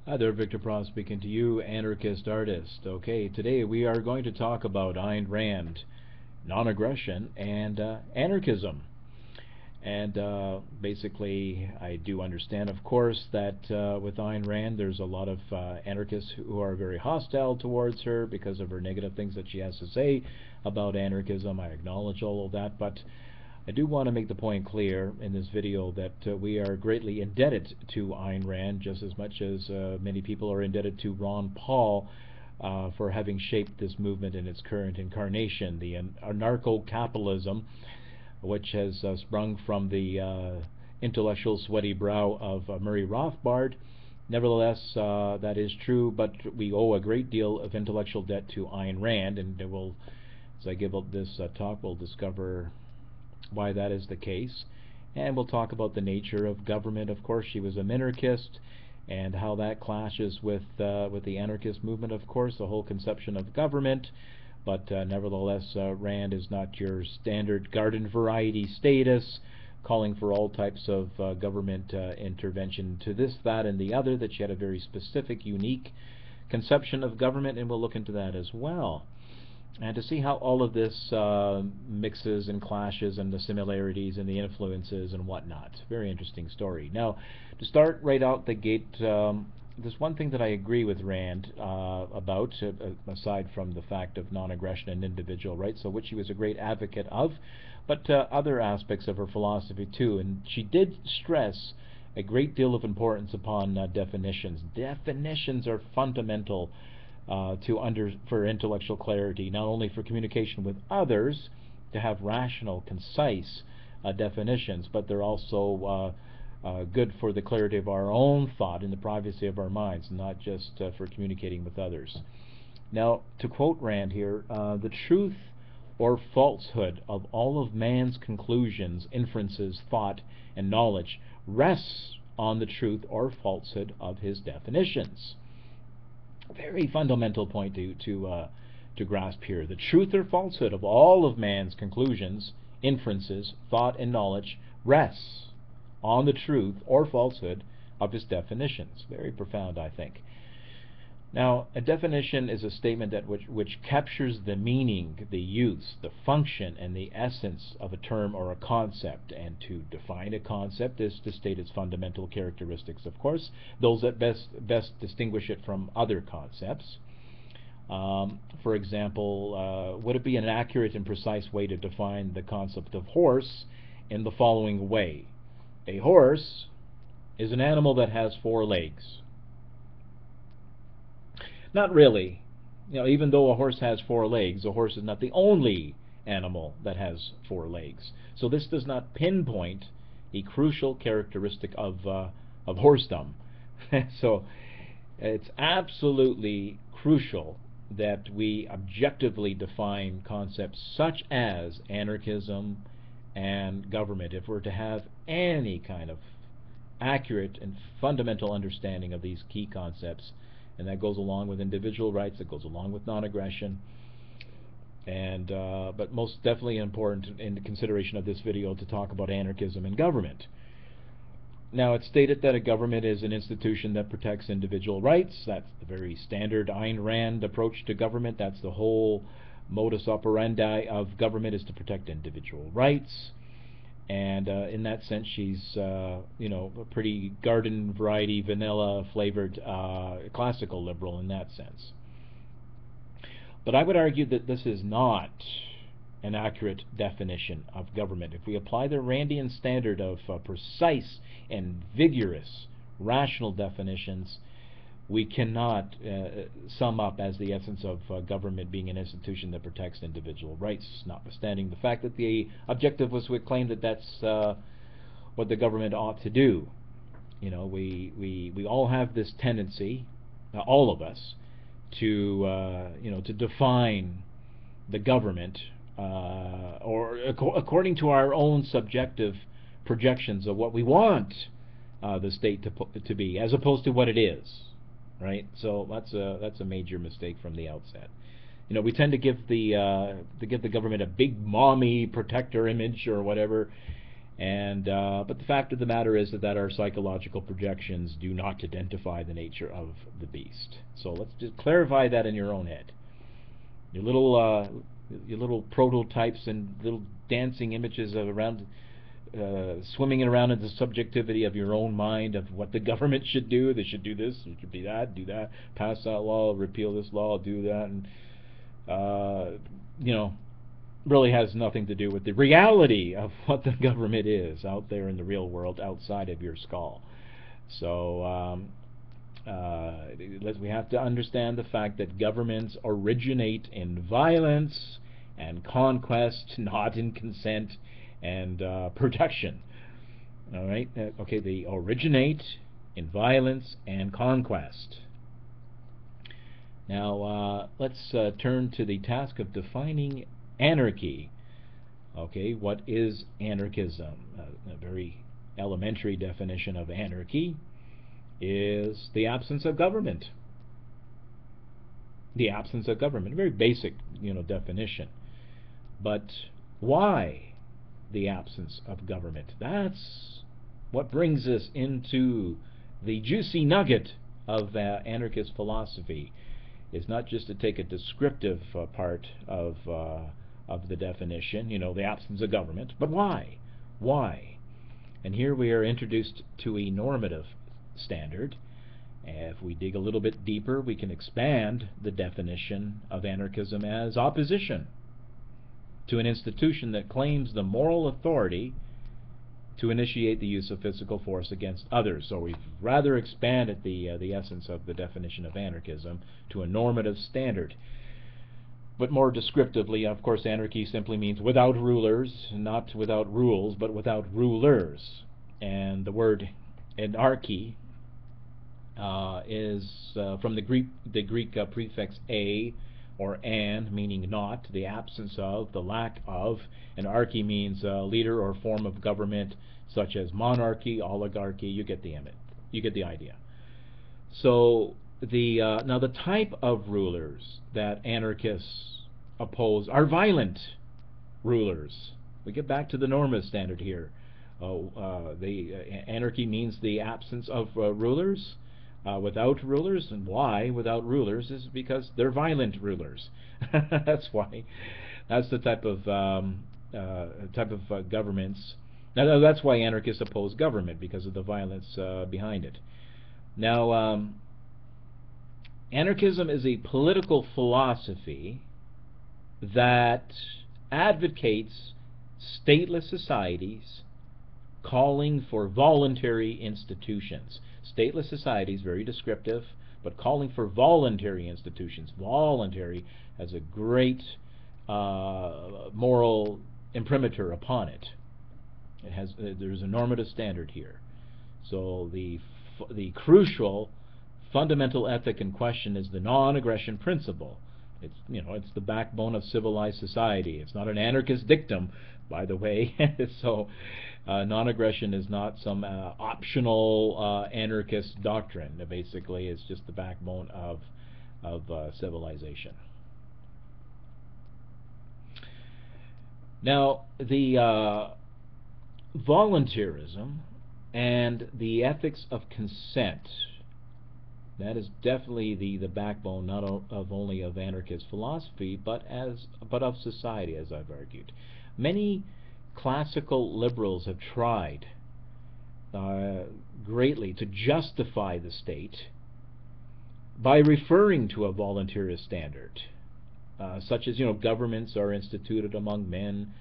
Hi there, Victor Pross speaking to you, anarchist artist. Okay, today we are going to talk about Ayn Rand, non-aggression, and anarchism. And basically, I do understand, of course, that with Ayn Rand, there's a lot of anarchists who are very hostile towards her because of her negative things that she has to say about anarchism. I acknowledge all of that, but I do want to make the point clear in this video that we are greatly indebted to Ayn Rand, just as much as many people are indebted to Ron Paul for having shaped this movement in its current incarnation, the anarcho-capitalism, which has sprung from the intellectual sweaty brow of Murray Rothbard. Nevertheless, that is true, but we owe a great deal of intellectual debt to Ayn Rand, and we'll, as I give up this talk, we'll discover why that is the case, and we'll talk about the nature of government. Of course, she was a minarchist, and how that clashes with the anarchist movement, of course, the whole conception of government. But nevertheless, Rand is not your standard garden variety status, calling for all types of government intervention to this, that, and the other, that she had a very specific, unique conception of government, and we'll look into that as well. And to see how all of this mixes and clashes, and the similarities and the influences and whatnot. Very interesting story. Now, to start right out the gate, there's one thing that I agree with Rand about, aside from the fact of non-aggression and individual rights, so which she was a great advocate of, but other aspects of her philosophy too. And she did stress a great deal of importance upon definitions. Definitions are fundamental for intellectual clarity, not only for communication with others, to have rational, concise definitions, but they're also good for the clarity of our own thought in the privacy of our minds, not just for communicating with others. Now, to quote Rand here, the truth or falsehood of all of man's conclusions, inferences, thought, and knowledge rests on the truth or falsehood of his definitions. Very fundamental point to grasp here. The truth or falsehood of all of man's conclusions, inferences, thought, and knowledge rests on the truth or falsehood of his definitions. Very profound, I think. Now, a definition is a statement that which captures the meaning, the use, the function, and the essence of a term or a concept. And to define a concept is to state its fundamental characteristics, of course, those that best distinguish it from other concepts. For example, would it be an accurate and precise way to define the concept of horse in the following way? A horse is an animal that has 4 legs. Not really. Even though a horse has 4 legs, a horse is not the only animal that has 4 legs. So this does not pinpoint a crucial characteristic of horsedom. So it's absolutely crucial that we objectively define concepts such as anarchism and government if we're to have any kind of accurate and fundamental understanding of these key concepts. And that goes along with individual rights, it goes along with non-aggression, and but most definitely important in the consideration of this video to talk about anarchism and government. Now, it's stated that a government is an institution that protects individual rights. That's the very standard Ayn Rand approach to government. That's the whole modus operandi of government, is to protect individual rights. And in that sense, she's a pretty garden variety, vanilla flavored classical liberal in that sense. But I would argue that this is not an accurate definition of government. If we apply the Randian standard of precise and vigorous rational definitions, we cannot sum up as the essence of government being an institution that protects individual rights, notwithstanding the fact that the objective was to claim that that's what the government ought to do. We all have this tendency, all of us, to define the government or according to our own subjective projections of what we want the state to be, as opposed to what it is. Right, so that's a major mistake from the outset. We tend to give the government a big mommy protector image or whatever, And but the fact of the matter is that our psychological projections do not identify the nature of the beast. So let's just clarify that in your own head. Your little prototypes and little dancing images of around, swimming around in the subjectivity of your own mind of what the government should do. They should do this, it should be that, do that, pass that law, repeal this law, do that, and you know, really has nothing to do with the reality of what the government is out there in the real world outside of your skull. So we have to understand the fact that governments originate in violence and conquest, not in consent and protection. All right? Okay, they originate in violence and conquest. Now, let's turn to the task of defining anarchy. Okay, what is anarchism? A very elementary definition of anarchy is the absence of government. The absence of government, a very basic, definition. But why the absence of government? That's what brings us into the juicy nugget of anarchist philosophy. Is not just to take a descriptive part of the definition, the absence of government, but why? Why? And here we are introduced to a normative standard. If we dig a little bit deeper, we can expand the definition of anarchism as opposition to an institution that claims the moral authority to initiate the use of physical force against others. So we've rather expanded the essence of the definition of anarchism to a normative standard. But more descriptively, of course, anarchy simply means without rulers, not without rules, but without rulers. And the word anarchy is from the Greek prefix a, or an, meaning not, the absence of, the lack of. Anarchy means leader or form of government, such as monarchy, oligarchy. You get the idea. So now the type of rulers that anarchists oppose are violent rulers. We get back to the normative standard here. Anarchy means the absence of rulers. Without rulers, and why without rulers is because they're violent rulers. That's why. That's the type of governments. Now, that's why anarchists oppose government, because of the violence behind it. Now, anarchism is a political philosophy that advocates stateless societies calling for voluntary institutions. Stateless societies, very descriptive, but calling for voluntary institutions. Voluntary has a great moral imprimatur upon it. There's a normative standard here. So the crucial fundamental ethic in question is the non-aggression principle. It's the backbone of civilized society. It's not an anarchist dictum, by the way. So non-aggression is not some optional anarchist doctrine. Basically, it's just the backbone of civilization. Now, the voluntarism and the ethics of consent, that is definitely the backbone not only of anarchist philosophy, but of society, as I've argued. Many classical liberals have tried greatly to justify the state by referring to a voluntarist standard, such as governments are instituted among men,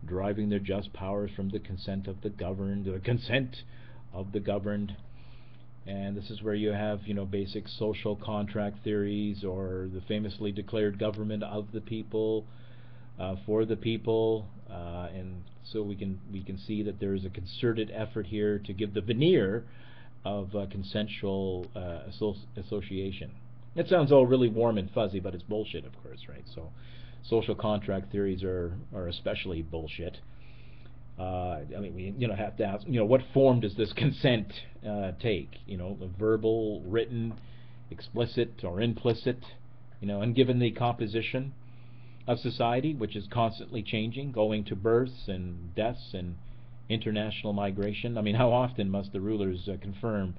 deriving their just powers from the consent of the governed, or consent of the governed. And this is where you have basic social contract theories, or the famously declared government of the people, for the people, and so we can see that there is a concerted effort here to give the veneer of consensual association. It sounds all really warm and fuzzy, but it's bullshit, of course, right? So social contract theories are especially bullshit. I mean, we have to ask, what form does this consent take? Verbal, written, explicit, or implicit? And given the composition of society, which is constantly changing, going to births and deaths and international migration. I mean, how often must the rulers confirm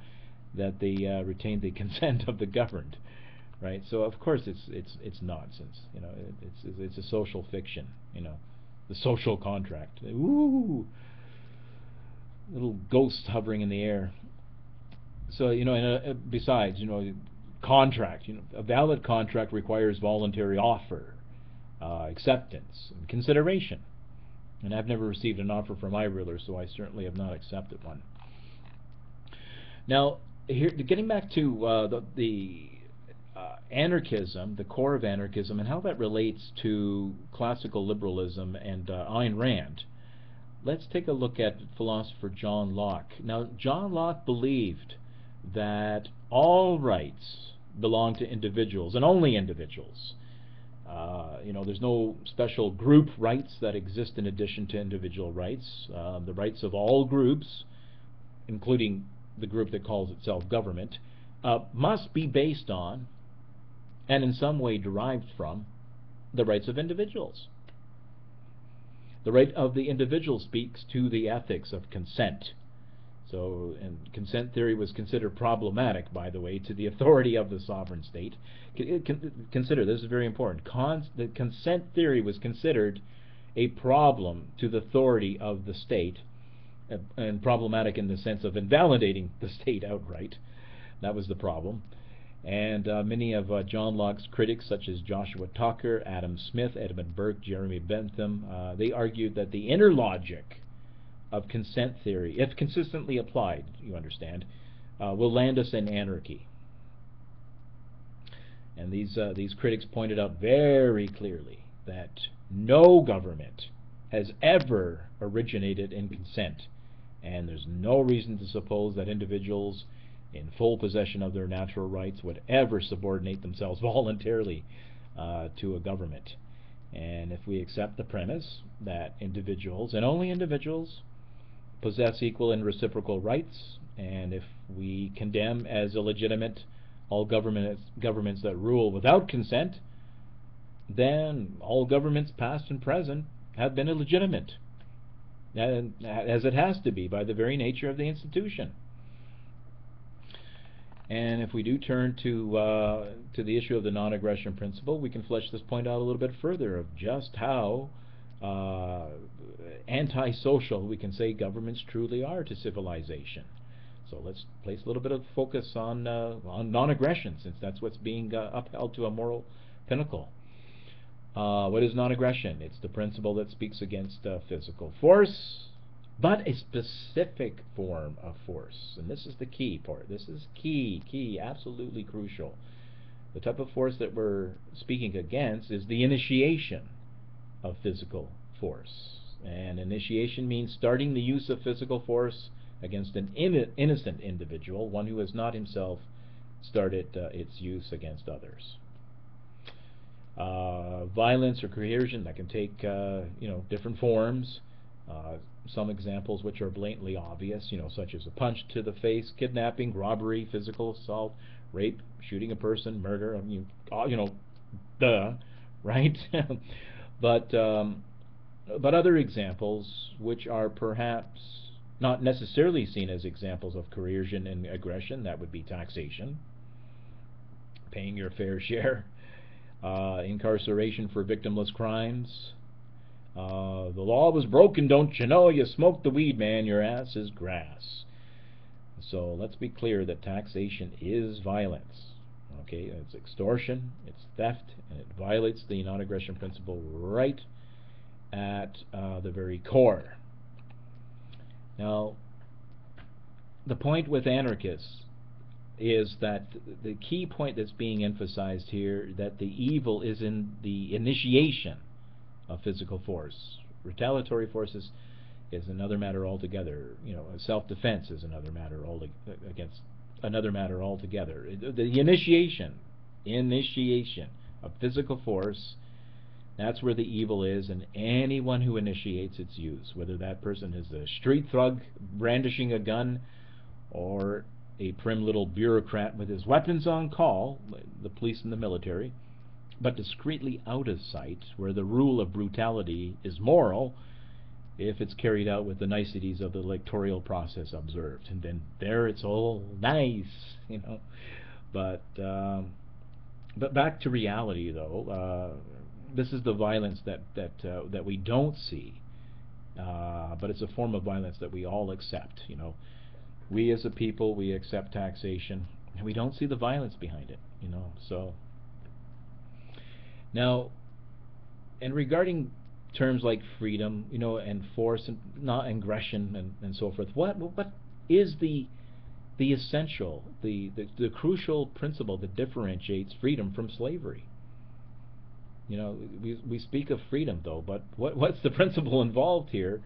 that they retain the consent of the governed, right? So of course it's nonsense. You know, it's a social fiction. You know, the social contract. Ooh, little ghosts hovering in the air. So you know, and besides, you know, contract. You know, a valid contract requires voluntary offer, acceptance, and consideration. And I've never received an offer from my ruler, so I certainly have not accepted one. Now, here, getting back to the anarchism, the core of anarchism, and how that relates to classical liberalism and Ayn Rand, let's take a look at philosopher John Locke. Now, John Locke believed that all rights belong to individuals, and only individuals. You know, there's no special group rights that exist in addition to individual rights. The rights of all groups, including the group that calls itself government, must be based on and in some way derived from the rights of individuals. The right of the individual speaks to the ethics of consent. So, and consent theory was considered problematic, by the way, to the authority of the sovereign state. Consider, this is very important, the consent theory was considered a problem to the authority of the state, and problematic in the sense of invalidating the state outright. That was the problem. And many of John Locke's critics, such as Joshua Tucker, Adam Smith, Edmund Burke, Jeremy Bentham, they argued that the inner logic of consent theory, if consistently applied, you understand, will land us in anarchy. And these critics pointed out very clearly that no government has ever originated in consent, and there's no reason to suppose that individuals in full possession of their natural rights would ever subordinate themselves voluntarily to a government. And if we accept the premise that individuals, and only individuals, possess equal and reciprocal rights, and if we condemn as illegitimate all governments that rule without consent, then all governments past and present have been illegitimate, and as it has to be by the very nature of the institution. And if we do turn to the issue of the non-aggression principle, we can flesh this point out a little bit further of just how antisocial we can say governments truly are to civilization. So let's place a little bit of focus on non-aggression, since that's what's being upheld to a moral pinnacle. What is non-aggression? It's the principle that speaks against physical force, but a specific form of force. And this is the key part. This is key, absolutely crucial. The type of force that we're speaking against is the initiation of physical force. And initiation means starting the use of physical force against an innocent individual, one who has not himself started its use against others. Violence or coercion, that can take different forms. Some examples which are blatantly obvious, such as a punch to the face, kidnapping, robbery, physical assault, rape, shooting a person, murder. I mean, duh, right? But other examples which are perhaps not necessarily seen as examples of coercion and aggression, that would be taxation, paying your fair share, incarceration for victimless crimes. The law was broken, don't you know? You smoked the weed, man, your ass is grass. So let's be clear that taxation is violence. Okay, it's extortion, it's theft, and it violates the non-aggression principle right at the very core. Now, the point with anarchists is that the key point that's being emphasized here, that the evil is in the initiation of physical force. Retaliatory forces is another matter altogether. Self-defense is another matter altogether. The initiation of physical force, that's where the evil is, and anyone who initiates its use, whether that person is a street thug brandishing a gun or a prim little bureaucrat with his weapons on call, the police and the military, but discreetly out of sight, where the rule of brutality is moral, if it's carried out with the niceties of the electoral process observed, and then there it's all nice, you know. But back to reality, though. This is the violence that we don't see, but it's a form of violence that we all accept. You know, we as a people, we accept taxation, and we don't see the violence behind it. You know, so now, and regarding terms like freedom, you know, and force, and not aggression, and so forth. What is the essential, the crucial principle that differentiates freedom from slavery? You know, we speak of freedom, though, but what's the principle involved here,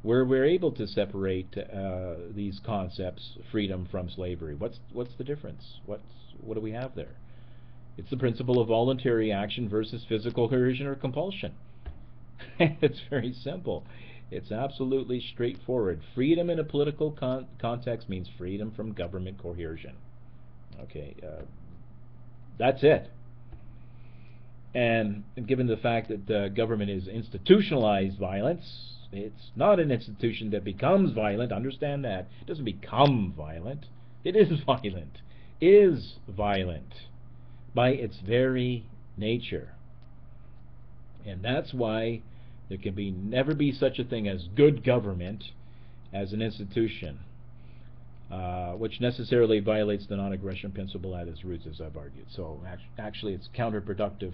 where we're able to separate these concepts, freedom from slavery? What's the difference? What do we have there? It's the principle of voluntary action versus physical coercion or compulsion. It's very simple. It's absolutely straightforward. Freedom in a political context means freedom from government coercion. Okay, that's it. And given the fact that government is institutionalized violence, it's not an institution that becomes violent. Understand that. It doesn't become violent. It is violent. Is violent by its very nature. And that's why there can never be such a thing as good government as an institution, which necessarily violates the non-aggression principle at its roots, as I've argued. So actually it's counterproductive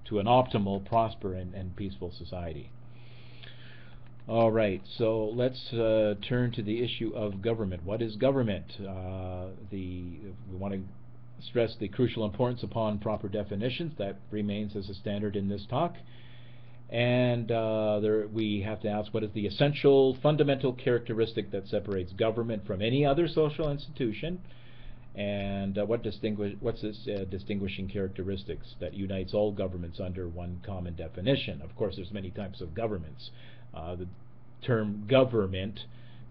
to an optimal, prosper, and peaceful society. All right, so let's turn to the issue of government. What is government? We want to stress the crucial importance upon proper definitions. That remains as a standard in this talk. And we have to ask, what is the essential, fundamental characteristic that separates government from any other social institution? And what's its distinguishing characteristics that unites all governments under one common definition? Of course, there's many types of governments. The term government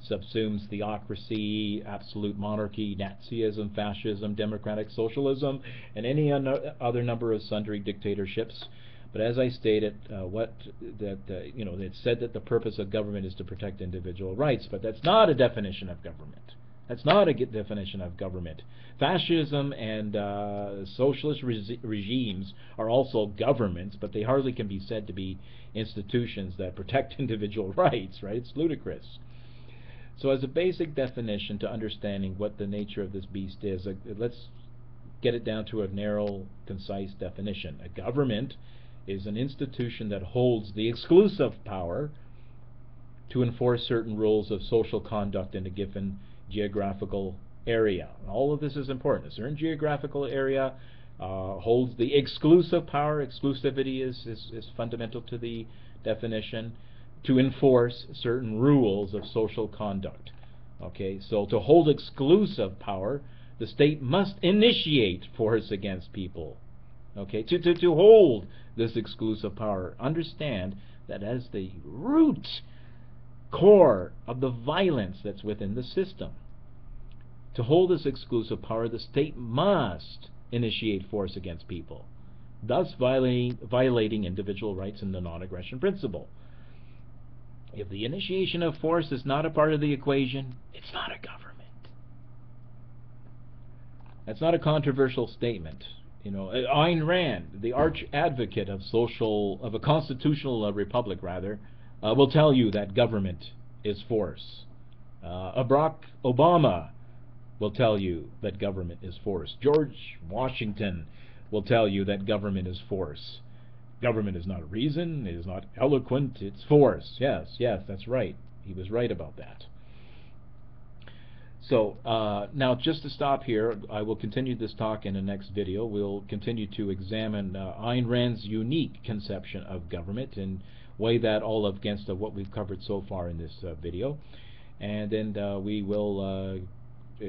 subsumes theocracy, absolute monarchy, Nazism, fascism, democratic socialism, and any other number of sundry dictatorships. But as I stated, it's said that the purpose of government is to protect individual rights, but that's not a definition of government. That's not a definition of government. Fascism and socialist regimes are also governments, but they hardly can be said to be institutions that protect individual rights, right? It's ludicrous. So as a basic definition to understanding what the nature of this beast is, let's get it down to a narrow, concise definition. A government is an institution that holds the exclusive power to enforce certain rules of social conduct in a given geographical area. All of this is important. A certain geographical area holds the exclusive power. Exclusivity is fundamental to the definition, to enforce certain rules of social conduct. Okay, so to hold exclusive power, the state must initiate force against people. Okay, to hold this exclusive power, understand that as the root core of the violence that's within the system. To hold this exclusive power, the state must initiate force against people, thus violating individual rights and the non-aggression principle. If the initiation of force is not a part of the equation, it's not a government. That's not a controversial statement. You know, Ayn Rand, the arch advocate of a constitutional republic, will tell you that government is force. Barack Obama will tell you that government is force. George Washington will tell you that government is force. Government is not reason, it is not eloquent, it's force. Yes, that's right. He was right about that. So now, just to stop here, I will continue this talk in the next video. We'll continue to examine Ayn Rand's unique conception of government and weigh that all up against what we've covered so far in this video. And then we will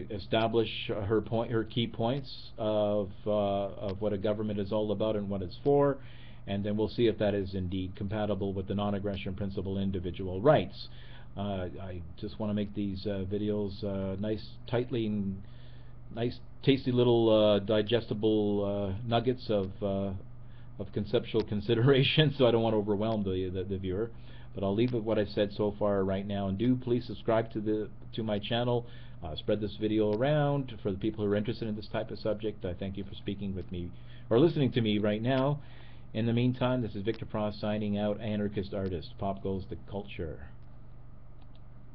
establish her key points of what a government is all about and what it's for. And then we'll see if that is indeed compatible with the non-aggression principle and individual rights. I just want to make these videos nice, tasty little digestible nuggets of conceptual consideration, so I don't want to overwhelm the viewer. But I'll leave it what I've said so far right now, and do please subscribe to my channel. Spread this video around for the people who are interested in this type of subject. I thank you for speaking with me or listening to me right now. In the meantime, this is Victor Pross signing out, Anarchist Artist. Pop goes the culture.